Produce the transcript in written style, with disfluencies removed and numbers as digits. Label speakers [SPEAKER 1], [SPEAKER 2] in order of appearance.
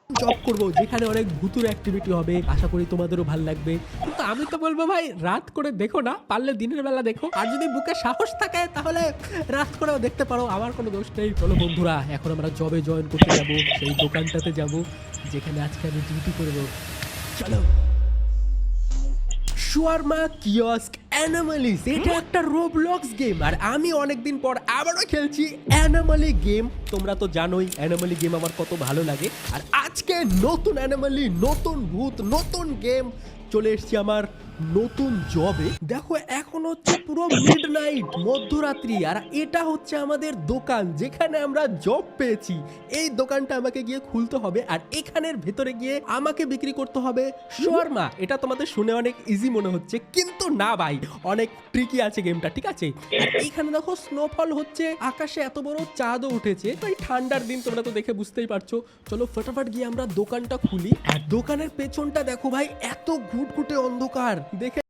[SPEAKER 1] Job করব যেখানে অনেক ভুতুর অ্যাক্টিভিটি হবে, আশা করি তোমাদেরও ভালো লাগবে। কিন্তু আমি তো বলবো ভাই রাত করে দেখো না, পারলে দিনের বেলা দেখো, আর যদি বুকে সাহস থাকে তাহলে রাত করেও দেখতে পারো, আমার কোনো দোষ নেই। চলো বন্ধুরা, এখন আমরা জবে জয়েন করতে যাব, সেই দোকানটাতে যাব যেখানে আজকে আমি ডিউটি করবো। চলো। শাওয়ারমা কিওস্ক অ্যানোমালিস, এটা একটা রোবলক্স গেম, আর আমি অনেকদিন পর আবারও খেলছি অ্যানোমালি গেম। তোমরা তো জানোই অ্যানোমালি গেম আমার কত ভালো লাগে, আর আজকে নতুন অ্যানোমালি, নতুন ভূত, নতুন গেম চলে এসেছি আমার নতুন জবে। দেখো এখন হচ্ছে পুরো মিডনাইট, মধ্যরাত্রি, আর এটা হচ্ছে আমাদের দোকান যেখানে আমরা জব পেয়েছি। এই দোকানটা আমাকে গিয়ে খুলতে হবে, আর এখানের ভেতরে গিয়ে আমাকে বিক্রি করতে হবে শাওয়ারমা। এটা তোমাদের শুনে অনেক ইজি মনে হচ্ছে, কিন্তু না ভাই, অনেক ট্রিকি আছে গেমটা, ঠিক আছে? আর এখানে দেখো স্নোফল হচ্ছে, আকাশে এত বড় চাঁদও উঠেছে, তাই ঠান্ডার দিন, তোমরা তো দেখে বুঝতেই পারছো। চলো ফটাফট গিয়ে আমরা দোকানটা খুলি। আর দোকানের পেছনটা দেখো ভাই, এত ঘুটঘুটে অন্ধকার, দেখে